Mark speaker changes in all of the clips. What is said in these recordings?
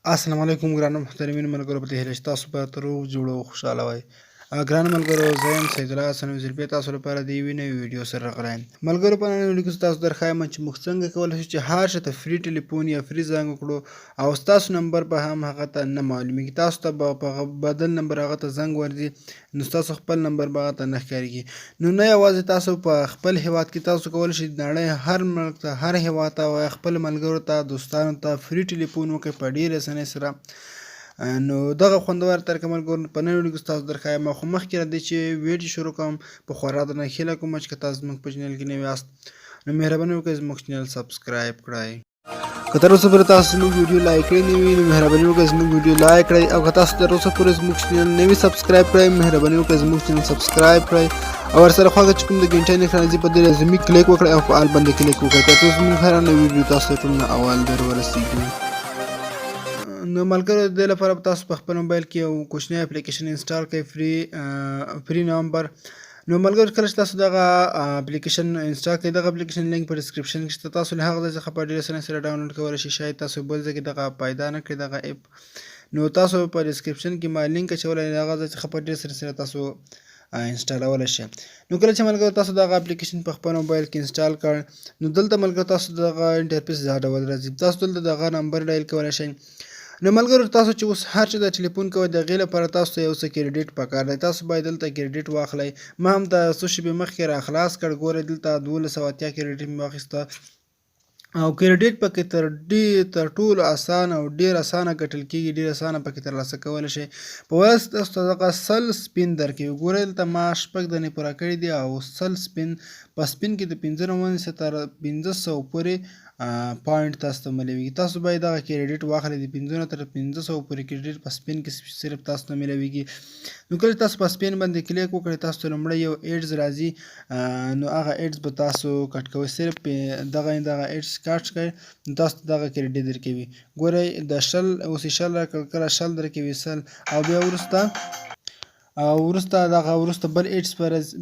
Speaker 1: السلام علیکم ګرانو محترمینو ملګرو په دې هیله چې تاسو به تر روغ جوړ او خوشحاله وئ. ګرانو ملګرو زه یم سید الله حسن وزیر بیا تاسو لپاره د یوې نوې ویډیو سره راغلی یم. ملګرو په نن ویډیو کې ستاسو درښایم چې موږ څنګه کولی شو چې هر چا ته فري ټلیفون یا فري زنګ وکړو او ستاسو نمبر به هم هغه ته نه معلومیږي. تاسو ته به په بدل نمبر هغه ته زنګ ورځي نو ستاسو خپل نمبر به هغه ته نه ښکارېږي. نو نه یوازې تاسو په خپل هیواد کې تاسو کولی شئ د نړۍ هر ملک ته هر هیواد ته خپل ملګرو ته دوستانو ته فري ټلیفون وکړئ په ډېرې اسانۍ سره. نو دغه خوندور طریقه ملګرو په نن ویډیو کې ستاسو درښایم. خو مخکې له دې چې ویډیو شروع کوم په خورا درنه هیله کوم چې که تاسو زموږ په چینل کې نوي یاست نو مهرباني وکړئ زموږ چینل سبسکرایب کړئ. که تر اوسه پورې تاسو زموږ ویډیو لایک کړی نه وي نو مهرباني وکړئ زموږ ویډیو لایک کړئ او که تاسو تر اوسه پورې زموږ چینل نه وي سبسکرایب کړی مهرباني وکړئ زموږ چینل سبسکرایب کړئ او ورسره خواږه چې کوم د ګنټۍ نښه راځي په دې لازمي کلیک وکړئ او په آل باندې کلیک وکړئ تر څو زموږ هره نوې ویډیو تاسو ته ټول نه اول در ورسیږي. نو ملګرو د دې لپاره تاسو په خپل موبایل کې یو کوچنی اپلیکیشن انسټال کړئ فري نمبر. نو ملګرو کله چې تاسو دغه اپلیکیشن انسټال کړئ دغه اپلیکیشن لینک په ډسکرپشن کې شته. تاسو له هغه ځای څخه په ډېرې اسانۍ سره ډاونلوډ کولی شئ. شاید تاسو بل ځای کې دغه پیدا نه کړئ دغه اپ نو تاسو په ډسکرپشن کې ما لینک اچولی د هغه ځای څخه په ډېر اسانۍ سره تاسو انسټالولی شئ. نو کله چې ملګرو تاسو دغه اپلیکیشن په خپل موبایل کې انسټال کړ نو دلته ملګرو تاسو دغه انټرفیس دا ډول راځي. تاسو دلته دغه نمبر ډایل کولی شئ. نو ملګرو تاسو چې اوس هر څه د ټلیفون کوئ د هغې لپاره تاسو ته یو څه کریډیټ پکار دی. تاسو باید دلته کریډیټ واخلئ. ما هم د څو شېبې مخکې را خلاص کړ. ګورئ دلته 1280 کریډیټ مې واخیسته او کریډیټ پکې تر ټولو اسانه او ډېر اسانه ګټل کېږي. ډېر اسانه پکې ترلاسه کولی شئ. په ورځ تاسو ته دغه 100 سپین درکوي. ګورئ دلته ما 6 دانې پوره کړي دي او 100 سپین په سپین کې د 95 تر 1500 پورې پوینټ تاسو ته ملویږي. تاسو باید دغه کریډیټ واخلئ. د 500 تر 1500 پورې کریډیټ په سپین کې صرف تاسو ته ملویږي. نو کله تاسو په سپین باندې کلیک وکړئ تاسو ته لومړی یو ایډز راځي نو هغه ایډز به تاسو کټ کوئ. صرف دغه ایډز کټ کړئ نو تاسو ته دغه کریډیټ درکوي. ګورئ د 100 اوس یې 100 راکړل کله 100 درکوي 100 او بیا وروسته بل ایډز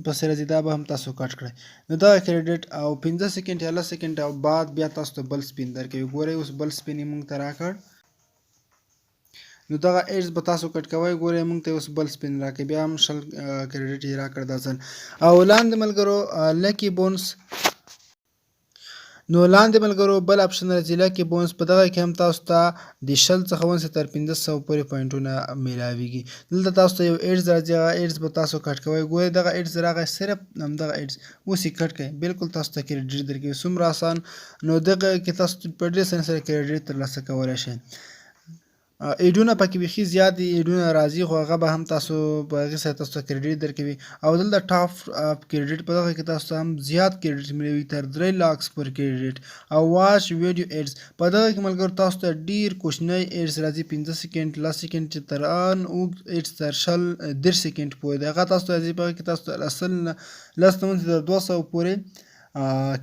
Speaker 1: پسې راځي دا به هم تاسو کټ کړئ. نو دغه کریډیټ او 15 سیکنډ یا 10 سیکنډ بعد بیا تاسو ته بل سپین درکوي. ګورئ اوس بل سپین یې موږ ته راکړ نو دغه ایډز به تاسو کټ کوئ. ګورئ موږ ته اوس بل سپین راکوي بیا هم 100 کریډیټ یې راکړ دا ځل. او لاندې ملګرو لکی بونس نو لاندې ملګرو بل اپشن راځي لکی بونس. په دغه کې هم تاسو ته د 100 څخه ونیسئ تر 1500 پورې پوینټونه میلاویږي. دلته تاسو ته یو ایډز راځي هغه ایډز به تاسو کټ کوئ. ګورئ دغه ایډز راغی صرف همدغه ایډز اوس یې کټ کړئ. بالکل تاسو ته کریډیټ درکوي. څومره اسان. نو دغه کې تاسو په ډېرې اسانۍ سره کریډیټ ترلاسه کولی شئ. ایډونه پکې بیخي زیات دي ایډونه راځي خو هغه به هم تاسو په هغې سره تاسو ته کریډیټ درکوي. او دلته ټاپ کریډیټ په دغه کې تاسو ته هم زیات کریډیټ ملوي تر 3 لاکس پورې کریډیټ. او واچ ویډیو ایډز په دغه کې ملګرو تاسو ته ډېر کوچنی ایډز راځي 15 سیکنډ 10 سیکنډ چې تر ان اوږد ایډز تر 10 سیکنډ پورې دی هغه تاسو ته راځي. په هغه کې تاسو ته 10 تر 200 پورې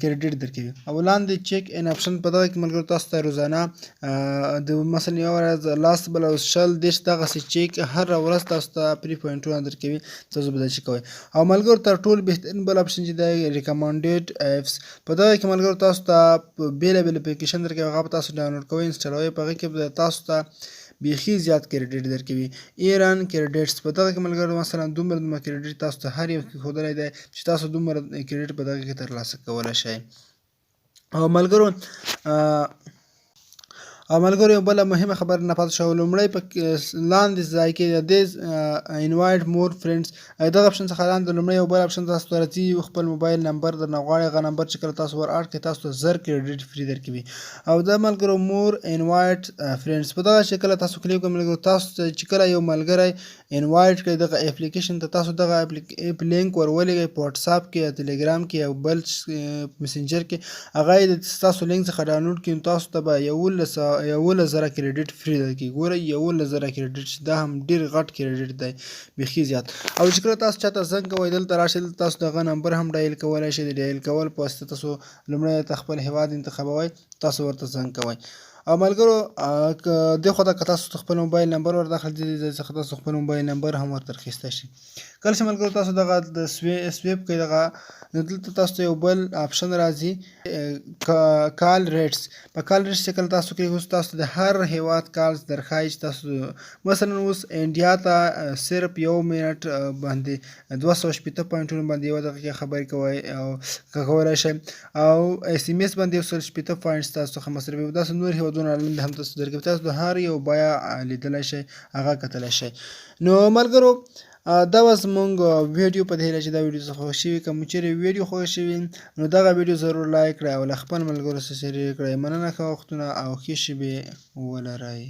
Speaker 1: کریډیټ درکوي. او لاندې چیک ان اپشن په دغه کې ملګرو تاسو ته روزانه د مثلا یوه ورځ 10 بله ورځ 10 دغسې چیک هره ورځ تاسو ته فري پوینټونه درکوي. تاسو به دا چیک کوئ. او ملګرو تر ټولو بهترین بل اپشن چې دی ریکمنډډ ایپس په دغه کې ملګرو تاسو ته بېلابېل اپلیکیشن درکوي. هغه به تاسو ډاونلوډ کوئ انسټالوئ. په هغې کې به تاسو ته بیخي زیات کریډیټ درکوي. ایران کریډیټس په دغه کې ملګرو مثلا دومره کریډیټ تاسو ته هر یو کې ښودلی دی چې تاسو دومره کریډیټ په دغه کې ترلاسه کولی شئ. او ملګرو یو بله مهمه خبره نه پاتې شوه. لومړی په لاندې ځای کې د دې انوایټ مور فرینډز دغه اپشن څخه لاندې لومړی یو بل اپشن تاسو ته راځي. خپل موبایل نمبر درنه غواړي هغه نمبر چې کله تاسو ور اډ کړئ تاسو ته 1000 کریډیټ فري درکوي. او دا ملګرو مور انوایټ فرینډز په دغه چې کله تاسو کلیک وکړئ ملګرو تاسو ته چې کله یو ملګری انوایټ کړئ دغه اپلیکیشن ته تاسو دغه اپ لینک ور ولېږئ په واتساپ کې یا ټلیګرام کې یا بل مسنجر کې هغه یې د ستاسو لینک څخه ډاونلوډ کړئ نو تاسو ته به 11,000 کریډیټ فري درکوي. ګورئ 11,000 کریډیټ چې دا هم ډېر غټ کریډیټ دی بیخي زیات. او چې کله تاسو چاته زنګ کوئ دلته راشئ دلته تاسو دغه نمبر هم ډایل کولی شئ. د ډایل کول په واسطه تاسو لومړی خپل هیواد انتخابوئ تاسو ورته زنګ کوئ. او ملګرو دې خوا ته که تاسو خپل موبایل نمبر ور داخل دي څخه تاسو خپل موبایل نمبر هم ورته اخیستی شئ. کله چې ملګرو تاسو دغه د سویپ کوئ دغه نو دلته تاسو ته یو بل آپشن راځي کال ریټس. په کال ریټس چې کله تاسو کوئ اوس تاسو د هر هیواد کالز درښایي چې تاسو مثلا اوس انډیا ته صرف 1 منټ باندې 280 پوینټونو باندې یوه دقیقې خبرې کوئ او کولی شئ او اس ام اس باندې 180 پوینټس تاسو څخه مصرفوي. داسې نور هیوادونه هم تاسو درکوي. تاسو د هر یو بیه لیدلی شئ، هغه کتلی شئ. نو ملګرو دا وه زموږ ویډیو په دې هیله چې دا ویډیو څه خوښ شوي. که مو چیرې ویډیو خوښ شوي نو دغه ویډیو ضرور لایک کړئ او له خپل ملګرو سره شریک کړئ. مننه، ښه وختونه او ښې شېبې ولرئ.